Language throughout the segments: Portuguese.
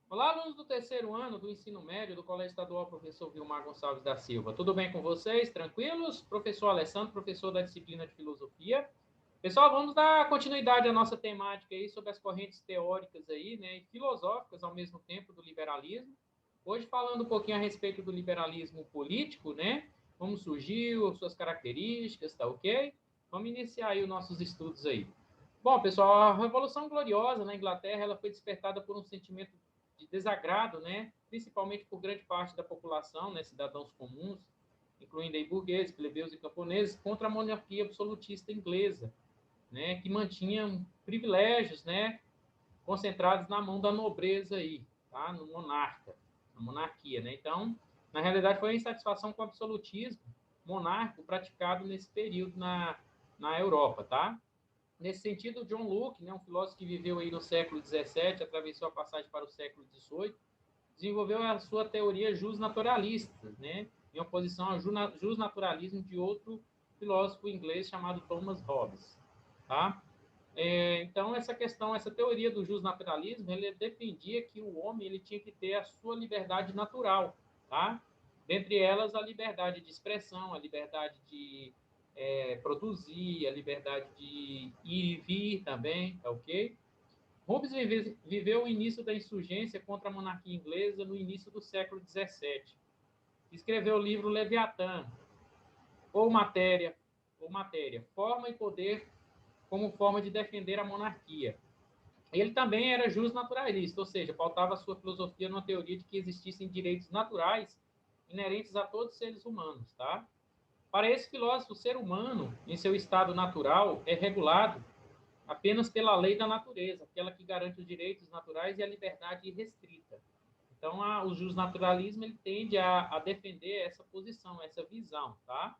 Olá, alunos do terceiro ano do ensino médio do Colégio Estadual Professor Vilmar Gonçalves da Silva. Tudo bem com vocês? Tranquilos? Professor Alessandro, professor da disciplina de filosofia. Pessoal, vamos dar continuidade à nossa temática aí sobre as correntes teóricas aí, né, e filosóficas ao mesmo tempo do liberalismo. Hoje falando um pouquinho a respeito do liberalismo político, né? Como surgiu, suas características, tá ok? Vamos iniciar aí os nossos estudos aí. Bom, pessoal, a Revolução Gloriosa na Inglaterra, ela foi despertada por um sentimento de desagrado, né, principalmente por grande parte da população, né, cidadãos comuns, incluindo aí burgueses, plebeus e camponeses, contra a monarquia absolutista inglesa, né, que mantinha privilégios, né, concentrados na mão da nobreza aí, tá, no monarca, na monarquia, né. Então, na realidade, foi a insatisfação com o absolutismo monárquico praticado nesse período na Europa, tá? Nesse sentido, John Locke, né, um filósofo que viveu aí no século XVII, atravessou a passagem para o século XVIII, desenvolveu a sua teoria justnaturalista, né, em oposição ao justnaturalismo de outro filósofo inglês chamado Thomas Hobbes. Tá? Então, essa questão, essa teoria do justnaturalismo, ele defendia que o homem ele tinha que ter a sua liberdade natural, tá? Dentre elas, a liberdade de expressão, a liberdade de produzir, a liberdade de ir e vir também, tá ok? Hobbes viveu o início da insurgência contra a monarquia inglesa no início do século XVII. Escreveu o livro Leviatã, ou Matéria, Forma e Poder como forma de defender a monarquia. Ele também era justnaturalista, ou seja, pautava sua filosofia numa teoria de que existissem direitos naturais inerentes a todos os seres humanos, tá? Para esse filósofo, o ser humano, em seu estado natural, é regulado apenas pela lei da natureza, aquela que garante os direitos naturais e a liberdade irrestrita. Então, o justnaturalismo ele tende a defender essa posição, essa visão, tá?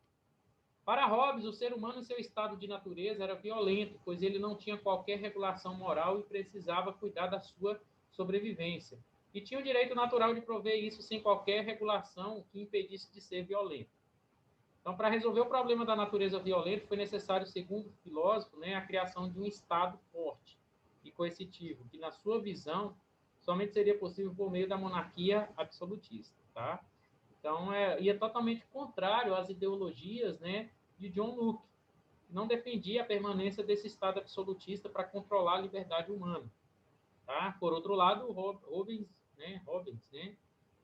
Para Hobbes, o ser humano em seu estado de natureza era violento, pois ele não tinha qualquer regulação moral e precisava cuidar da sua sobrevivência. E tinha o direito natural de prover isso sem qualquer regulação que impedisse de ser violento. Então, para resolver o problema da natureza violenta, foi necessário, segundo o filósofo, né, a criação de um Estado forte e coercitivo, que, na sua visão, somente seria possível por meio da monarquia absolutista. Tá? Então, ia totalmente contrário às ideologias, né, de John Locke, que não defendia a permanência desse Estado absolutista para controlar a liberdade humana. Tá? Por outro lado, Hobbes,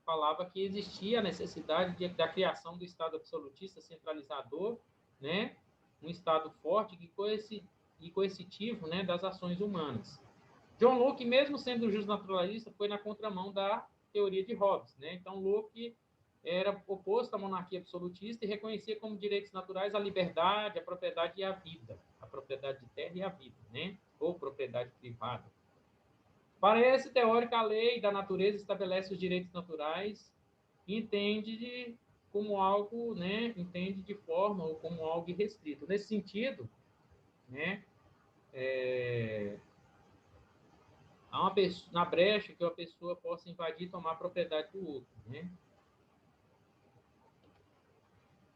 falava que existia a necessidade da criação do Estado absolutista centralizador, né? Um Estado forte e coercitivo, né, das ações humanas. John Locke, mesmo sendo justnaturalista, foi na contramão da teoria de Hobbes. Né? Então, Locke era oposto à monarquia absolutista e reconhecia como direitos naturais a liberdade, a propriedade e a vida, a propriedade de terra e a vida, né? Ou propriedade privada. Para esse teórico, a lei da natureza estabelece os direitos naturais e como algo, né, entende de forma ou como algo irrestrito. Nesse sentido, né, há uma pessoa, na brecha que uma pessoa possa invadir e tomar a propriedade do outro. Né?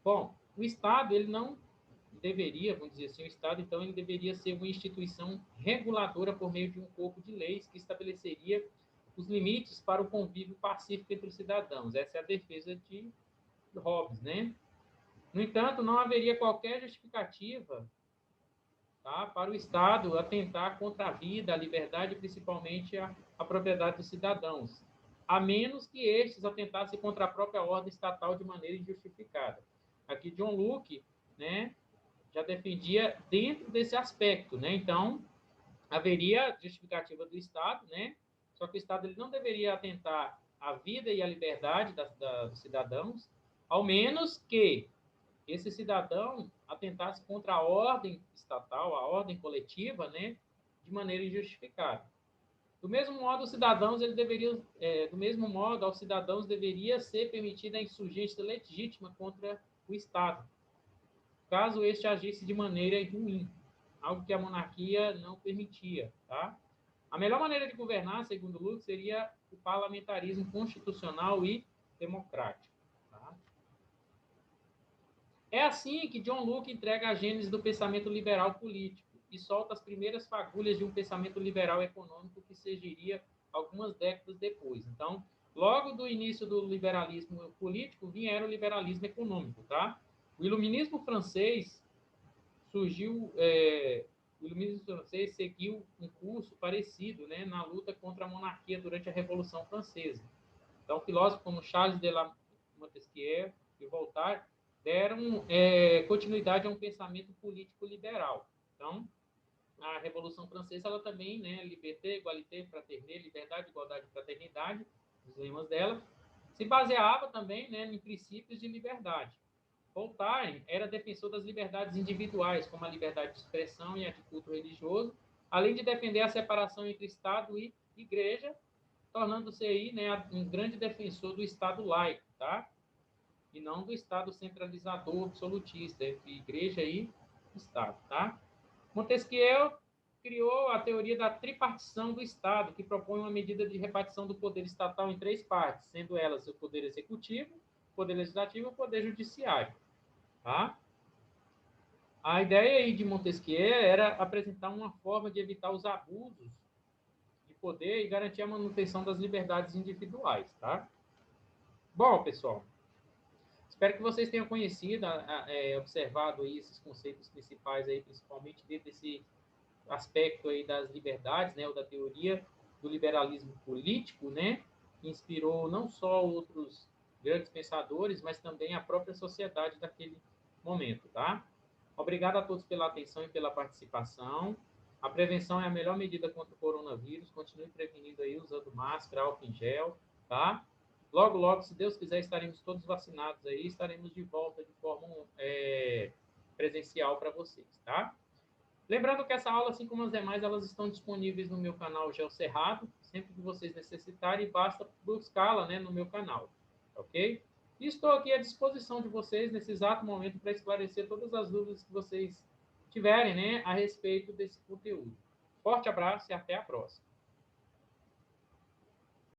Bom, o Estado, ele não deveria, vamos dizer assim, o Estado, então, ele deveria ser uma instituição reguladora por meio de um corpo de leis que estabeleceria os limites para o convívio pacífico entre os cidadãos. Essa é a defesa de Hobbes, né? No entanto, não haveria qualquer justificativa, tá, para o Estado atentar contra a vida, a liberdade e principalmente a propriedade dos cidadãos, a menos que estes atentassem contra a própria ordem estatal de maneira injustificada. Aqui John Locke, né, já defendia dentro desse aspecto, né? Então, haveria justificativa do Estado, né? Só que o Estado ele não deveria atentar à vida e à liberdade dos cidadãos, ao menos que esse cidadão atentasse contra a ordem estatal, a ordem coletiva, né? De maneira injustificada. Do mesmo modo, os cidadãos eles deveriam, do mesmo modo, aos cidadãos deveria ser permitida a insurgência legítima contra o Estado, caso este agisse de maneira ruim, algo que a monarquia não permitia. Tá? A melhor maneira de governar, segundo Lutz, seria o parlamentarismo constitucional e democrático. Tá? É assim que John Locke entrega a gênese do pensamento liberal político e solta as primeiras fagulhas de um pensamento liberal econômico que seguiria algumas décadas depois. Então, logo do início do liberalismo político, vieram o liberalismo econômico, tá? O iluminismo francês surgiu, o iluminismo francês seguiu um curso parecido, né, na luta contra a monarquia durante a Revolução Francesa. Então, filósofos como Charles de la Montesquieu e Voltaire deram continuidade a um pensamento político liberal. Então, a Revolução Francesa, ela também, né, liberté, égalité, fraternité, liberdade, igualdade e fraternidade, os lemas dela, se baseava também, né, em princípios de liberdade. Voltaire era defensor das liberdades individuais, como a liberdade de expressão e a de culto religioso, além de defender a separação entre Estado e Igreja, tornando-se aí, né, um grande defensor do Estado laico, tá? E não do Estado centralizador absolutista entre Igreja e Estado, tá? Montesquieu criou a teoria da tripartição do Estado, que propõe uma medida de repartição do poder estatal em 3 partes, sendo elas o poder executivo, o poder legislativo e o poder judiciário. Tá? A ideia aí de Montesquieu era apresentar uma forma de evitar os abusos de poder e garantir a manutenção das liberdades individuais. Tá? Bom, pessoal, espero que vocês tenham conhecido, observado aí esses conceitos principais, aí, principalmente dentro desse aspecto aí das liberdades, né, ou da teoria do liberalismo político, né, que inspirou não só outros grandes pensadores, mas também a própria sociedade daquele momento, tá? Obrigado a todos pela atenção e pela participação. A prevenção é a melhor medida contra o coronavírus. Continue prevenindo aí, usando máscara, álcool em gel, tá? Logo, logo, se Deus quiser, estaremos todos vacinados aí, estaremos de volta de forma presencial para vocês, tá? Lembrando que essa aula, assim como as demais, elas estão disponíveis no meu canal Geo Cerrado. Sempre que vocês necessitarem, basta buscá-la, né, no meu canal, ok? E estou aqui à disposição de vocês nesse exato momento para esclarecer todas as dúvidas que vocês tiverem, né, a respeito desse conteúdo. Forte abraço e até a próxima.